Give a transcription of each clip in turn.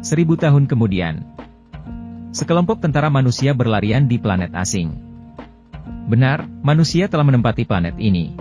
1000 tahun kemudian, sekelompok tentara manusia berlarian di planet asing. Benar, manusia telah menempati planet ini.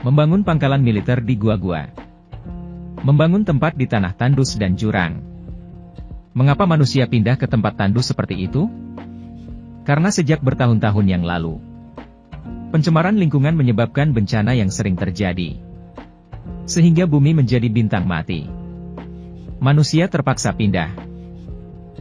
Membangun pangkalan militer di gua-gua. Membangun tempat di tanah tandus dan jurang. Mengapa manusia pindah ke tempat tandus seperti itu? Karena sejak bertahun-tahun yang lalu, pencemaran lingkungan menyebabkan bencana yang sering terjadi, sehingga bumi menjadi bintang mati. Manusia terpaksa pindah.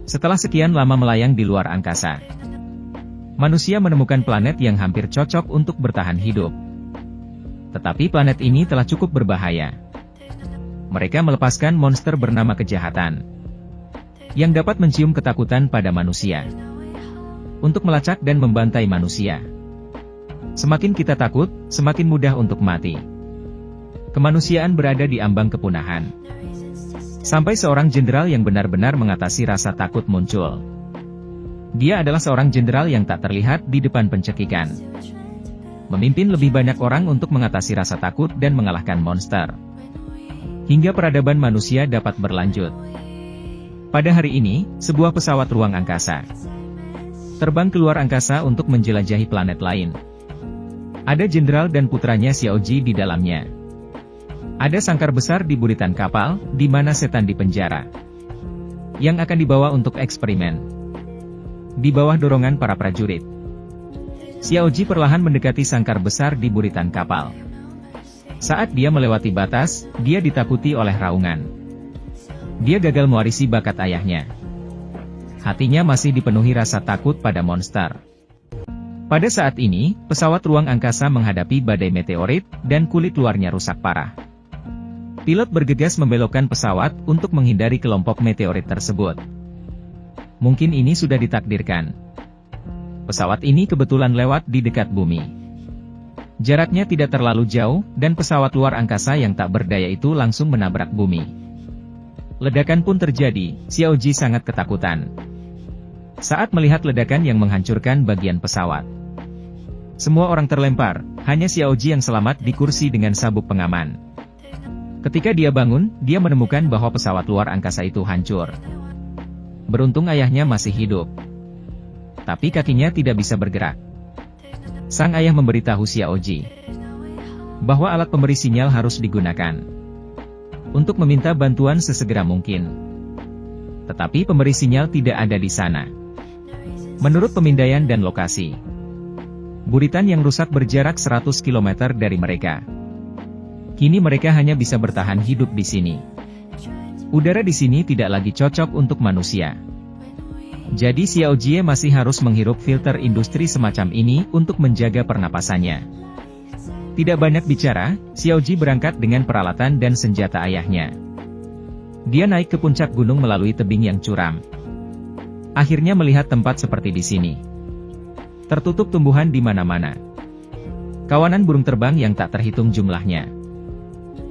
Setelah sekian lama melayang di luar angkasa, manusia menemukan planet yang hampir cocok untuk bertahan hidup. Tetapi planet ini telah cukup berbahaya. Mereka melepaskan monster bernama kejahatan, yang dapat mencium ketakutan pada manusia, untuk melacak dan membantai manusia. Semakin kita takut, semakin mudah untuk mati. Kemanusiaan berada di ambang kepunahan. Sampai seorang jenderal yang benar-benar mengatasi rasa takut muncul. Dia adalah seorang jenderal yang tak terlihat di depan pencekikan. Memimpin lebih banyak orang untuk mengatasi rasa takut dan mengalahkan monster, hingga peradaban manusia dapat berlanjut. Pada hari ini, sebuah pesawat ruang angkasa terbang keluar angkasa untuk menjelajahi planet lain. Ada jenderal dan putranya Xiao Ji di dalamnya. Ada sangkar besar di buritan kapal, di mana setan dipenjara, yang akan dibawa untuk eksperimen. Di bawah dorongan para prajurit, Xiao Ji perlahan mendekati sangkar besar di buritan kapal. Saat dia melewati batas, dia ditakuti oleh raungan. Dia gagal mewarisi bakat ayahnya. Hatinya masih dipenuhi rasa takut pada monster. Pada saat ini, pesawat ruang angkasa menghadapi badai meteorit, dan kulit luarnya rusak parah. Pilot bergegas membelokkan pesawat untuk menghindari kelompok meteorit tersebut. Mungkin ini sudah ditakdirkan. Pesawat ini kebetulan lewat di dekat bumi. Jaraknya tidak terlalu jauh, dan pesawat luar angkasa yang tak berdaya itu langsung menabrak bumi. Ledakan pun terjadi. Xiao Ji sangat ketakutan saat melihat ledakan yang menghancurkan bagian pesawat. Semua orang terlempar, hanya Xiao Ji yang selamat di kursi dengan sabuk pengaman. Ketika dia bangun, dia menemukan bahwa pesawat luar angkasa itu hancur. Beruntung ayahnya masih hidup, tapi kakinya tidak bisa bergerak. Sang ayah memberitahu Xiao Ji bahwa alat pemberi sinyal harus digunakan untuk meminta bantuan sesegera mungkin. Tetapi pemberi sinyal tidak ada di sana. Menurut pemindaian dan lokasi, buritan yang rusak berjarak 100 km dari mereka. Kini mereka hanya bisa bertahan hidup di sini. Udara di sini tidak lagi cocok untuk manusia. Jadi Xiao Jie masih harus menghirup filter industri semacam ini untuk menjaga pernapasannya. Tidak banyak bicara, Xiao Ji berangkat dengan peralatan dan senjata ayahnya. Dia naik ke puncak gunung melalui tebing yang curam. Akhirnya melihat tempat seperti di sini. Tertutup tumbuhan di mana-mana. Kawanan burung terbang yang tak terhitung jumlahnya,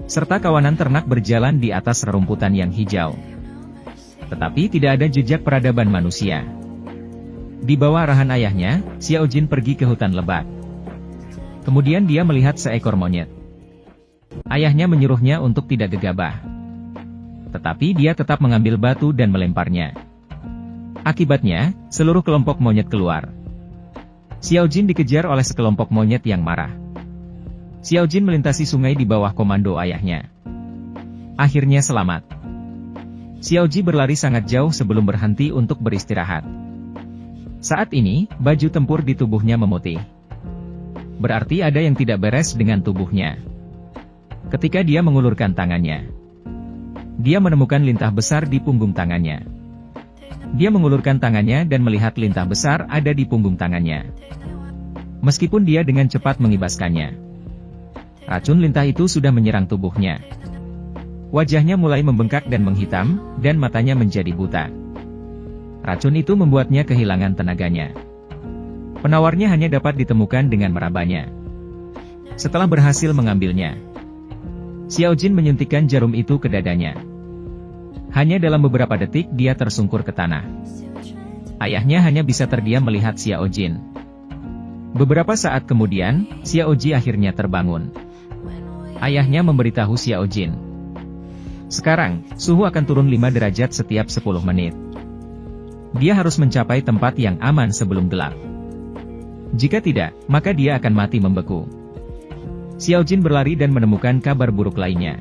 serta kawanan ternak berjalan di atas rerumputan yang hijau. Tetapi tidak ada jejak peradaban manusia. Di bawah arahan ayahnya, Xiao Jin pergi ke hutan lebat. Kemudian dia melihat seekor monyet. Ayahnya menyuruhnya untuk tidak gegabah. Tetapi dia tetap mengambil batu dan melemparnya. Akibatnya, seluruh kelompok monyet keluar. Xiao Jin dikejar oleh sekelompok monyet yang marah. Xiao Jin melintasi sungai di bawah komando ayahnya. Akhirnya selamat. Xiao Ji berlari sangat jauh sebelum berhenti untuk beristirahat. Saat ini, baju tempur di tubuhnya memutih. Berarti ada yang tidak beres dengan tubuhnya. Ketika dia mengulurkan tangannya, dia menemukan lintah besar di punggung tangannya. Dia mengulurkan tangannya dan melihat lintah besar ada di punggung tangannya. Meskipun dia dengan cepat mengibaskannya, racun lintah itu sudah menyerang tubuhnya. Wajahnya mulai membengkak dan menghitam, dan matanya menjadi buta. Racun itu membuatnya kehilangan tenaganya. Penawarnya hanya dapat ditemukan dengan merabanya. Setelah berhasil mengambilnya, Xiao Jin menyuntikkan jarum itu ke dadanya. Hanya dalam beberapa detik dia tersungkur ke tanah. Ayahnya hanya bisa terdiam melihat Xiao Jin. Beberapa saat kemudian, Xiao Ji akhirnya terbangun. Ayahnya memberitahu Xiao Jin Sekarang, suhu akan turun 5 derajat setiap 10 menit. Dia harus mencapai tempat yang aman sebelum gelap. Jika tidak, maka dia akan mati membeku. Xiaojin berlari dan menemukan kabar buruk lainnya.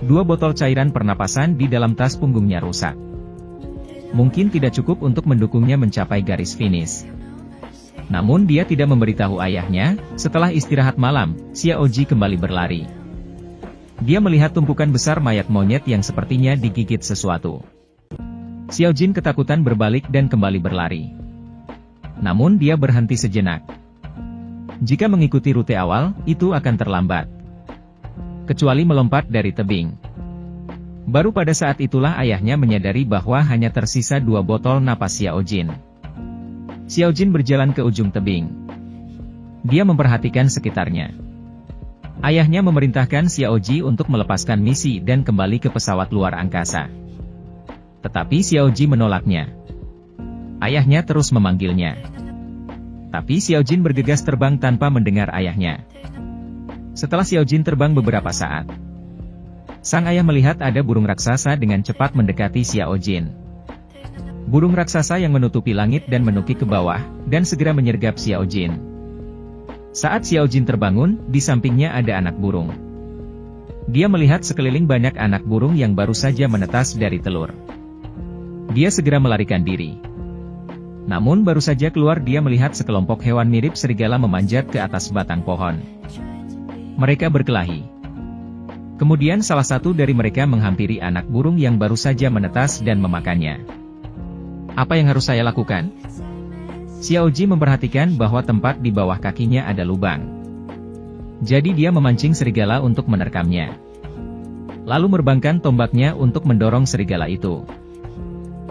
2 botol cairan pernapasan di dalam tas punggungnya rusak. Mungkin tidak cukup untuk mendukungnya mencapai garis finish. Namun dia tidak memberitahu ayahnya. Setelah istirahat malam, Xiaoji kembali berlari. Dia melihat tumpukan besar mayat monyet yang sepertinya digigit sesuatu. Xiaojin ketakutan berbalik dan kembali berlari. Namun dia berhenti sejenak. Jika mengikuti rute awal, itu akan terlambat. Kecuali melompat dari tebing. Baru pada saat itulah ayahnya menyadari bahwa hanya tersisa 2 botol napas Xiaojin. Xiaojin berjalan ke ujung tebing. Dia memperhatikan sekitarnya. Ayahnya memerintahkan Xiaoji untuk melepaskan misi dan kembali ke pesawat luar angkasa. Tetapi Xiaoji menolaknya. Ayahnya terus memanggilnya. Tapi Xiaojin bergegas terbang tanpa mendengar ayahnya. Setelah Xiaojin terbang beberapa saat, sang ayah melihat ada burung raksasa dengan cepat mendekati Xiaojin. Burung raksasa yang menutupi langit dan menukik ke bawah, dan segera menyergap Xiaojin. Saat Xiaojin terbangun, di sampingnya ada anak burung. Dia melihat sekeliling banyak anak burung yang baru saja menetas dari telur. Dia segera melarikan diri. Namun baru saja keluar dia melihat sekelompok hewan mirip serigala memanjat ke atas batang pohon. Mereka berkelahi. Kemudian salah satu dari mereka menghampiri anak burung yang baru saja menetas dan memakannya. Apa yang harus saya lakukan? Xiaoji memperhatikan bahwa tempat di bawah kakinya ada lubang. Jadi dia memancing serigala untuk menerkamnya. Lalu merbangkan tombaknya untuk mendorong serigala itu.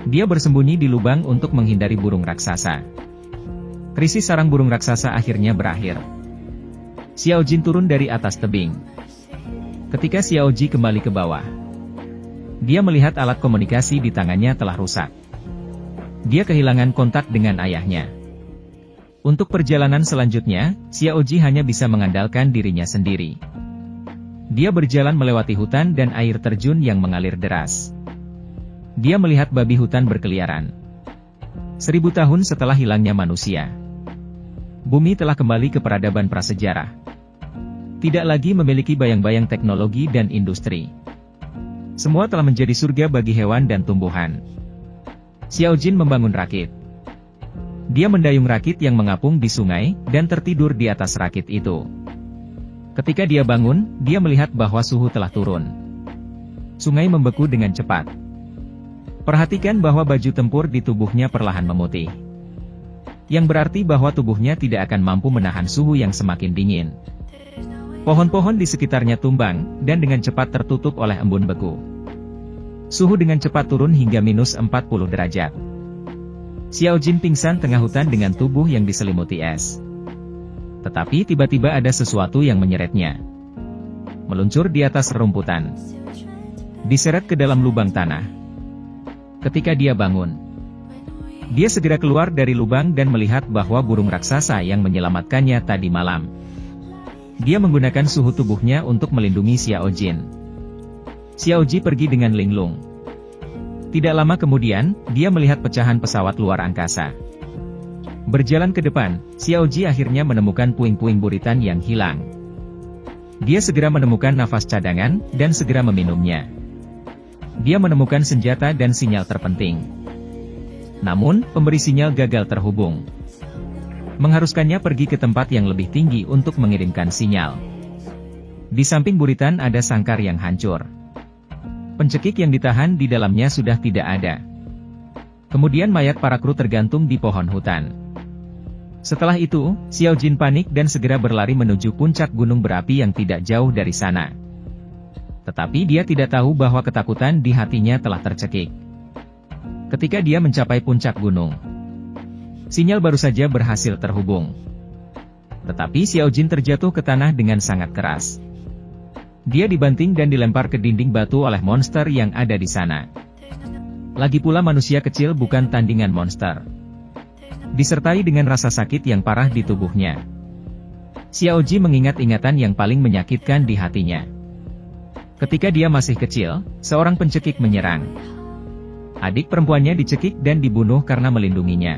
Dia bersembunyi di lubang untuk menghindari burung raksasa. Krisis sarang burung raksasa akhirnya berakhir. Xiaojin turun dari atas tebing. Ketika Xiaoji kembali ke bawah, dia melihat alat komunikasi di tangannya telah rusak. Dia kehilangan kontak dengan ayahnya. Untuk perjalanan selanjutnya, Xiaoji hanya bisa mengandalkan dirinya sendiri. Dia berjalan melewati hutan dan air terjun yang mengalir deras. Dia melihat babi hutan berkeliaran. 1000 tahun setelah hilangnya manusia, bumi telah kembali ke peradaban prasejarah. Tidak lagi memiliki bayang-bayang teknologi dan industri. Semua telah menjadi surga bagi hewan dan tumbuhan. Xiaojin membangun rakit. Dia mendayung rakit yang mengapung di sungai, dan tertidur di atas rakit itu. Ketika dia bangun, dia melihat bahwa suhu telah turun. Sungai membeku dengan cepat. Perhatikan bahwa baju tempur di tubuhnya perlahan memutih. Yang berarti bahwa tubuhnya tidak akan mampu menahan suhu yang semakin dingin. Pohon-pohon di sekitarnya tumbang, dan dengan cepat tertutup oleh embun beku. Suhu dengan cepat turun hingga minus 40 derajat. Xiaojin pingsan tengah hutan dengan tubuh yang diselimuti es. Tetapi tiba-tiba ada sesuatu yang menyeretnya. Meluncur di atas rerumputan. Diseret ke dalam lubang tanah. Ketika dia bangun, dia segera keluar dari lubang dan melihat bahwa burung raksasa yang menyelamatkannya tadi malam. Dia menggunakan suhu tubuhnya untuk melindungi Xiaojin. Xiaoji pergi dengan linglung. Tidak lama kemudian, dia melihat pecahan pesawat luar angkasa. Berjalan ke depan, Xiaoji akhirnya menemukan puing-puing buritan yang hilang. Dia segera menemukan nafas cadangan, dan segera meminumnya. Dia menemukan senjata dan sinyal terpenting. Namun, pemberi sinyal gagal terhubung. Mengharuskannya pergi ke tempat yang lebih tinggi untuk mengirimkan sinyal. Di samping buritan ada sangkar yang hancur. Pencekik yang ditahan di dalamnya sudah tidak ada. Kemudian mayat para kru tergantung di pohon hutan. Setelah itu, Xiaojin panik dan segera berlari menuju puncak gunung berapi yang tidak jauh dari sana. Tetapi dia tidak tahu bahwa ketakutan di hatinya telah tercekik. Ketika dia mencapai puncak gunung, sinyal baru saja berhasil terhubung. Tetapi Xiaojin terjatuh ke tanah dengan sangat keras. Dia dibanting dan dilempar ke dinding batu oleh monster yang ada di sana. Lagi pula manusia kecil bukan tandingan monster. Disertai dengan rasa sakit yang parah di tubuhnya, Xiaoji mengingat ingatan yang paling menyakitkan di hatinya. Ketika dia masih kecil, seorang pencekik menyerang. Adik perempuannya dicekik dan dibunuh karena melindunginya.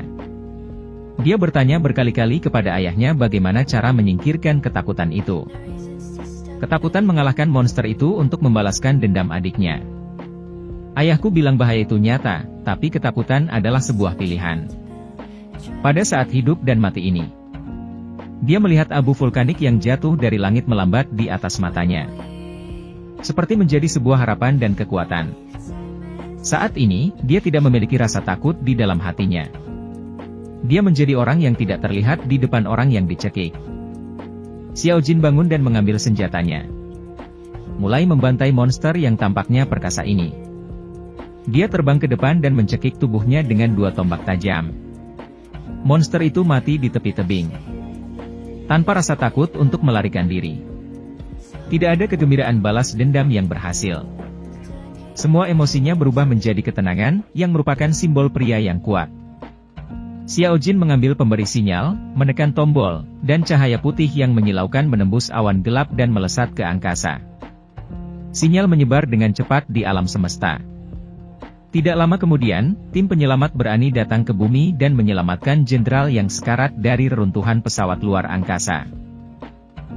Dia bertanya berkali-kali kepada ayahnya bagaimana cara menyingkirkan ketakutan itu. Ketakutan mengalahkan monster itu untuk membalaskan dendam adiknya. Ayahku bilang bahaya itu nyata, tapi ketakutan adalah sebuah pilihan. Pada saat hidup dan mati ini, dia melihat abu vulkanik yang jatuh dari langit melambat di atas matanya. Seperti menjadi sebuah harapan dan kekuatan. Saat ini, dia tidak memiliki rasa takut di dalam hatinya. Dia menjadi orang yang tidak terlihat di depan orang yang dicekik. Xiao Jin bangun dan mengambil senjatanya. Mulai membantai monster yang tampaknya perkasa ini. Dia terbang ke depan dan mencekik tubuhnya dengan 2 tombak tajam. Monster itu mati di tepi tebing. Tanpa rasa takut untuk melarikan diri. Tidak ada kegembiraan balas dendam yang berhasil. Semua emosinya berubah menjadi ketenangan, yang merupakan simbol pria yang kuat. Xiao Jin mengambil pemberi sinyal, menekan tombol, dan cahaya putih yang menyilaukan menembus awan gelap dan melesat ke angkasa. Sinyal menyebar dengan cepat di alam semesta. Tidak lama kemudian, tim penyelamat berani datang ke bumi dan menyelamatkan jenderal yang sekarat dari reruntuhan pesawat luar angkasa.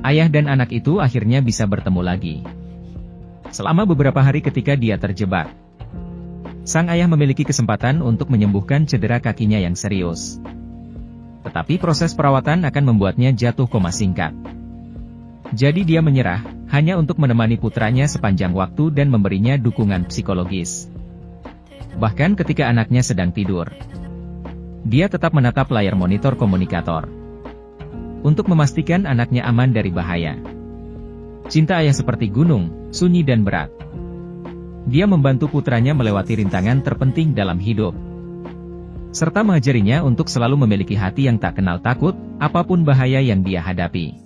Ayah dan anak itu akhirnya bisa bertemu lagi. Selama beberapa hari ketika dia terjebak, sang ayah memiliki kesempatan untuk menyembuhkan cedera kakinya yang serius. Tetapi proses perawatan akan membuatnya jatuh koma singkat. Jadi dia menyerah, hanya untuk menemani putranya sepanjang waktu dan memberinya dukungan psikologis. Bahkan ketika anaknya sedang tidur, dia tetap menatap layar monitor komunikator. Untuk memastikan anaknya aman dari bahaya. Cinta ayah seperti gunung, sunyi dan berat. Dia membantu putranya melewati rintangan terpenting dalam hidup. Serta mengajarinya untuk selalu memiliki hati yang tak kenal takut, apapun bahaya yang dia hadapi.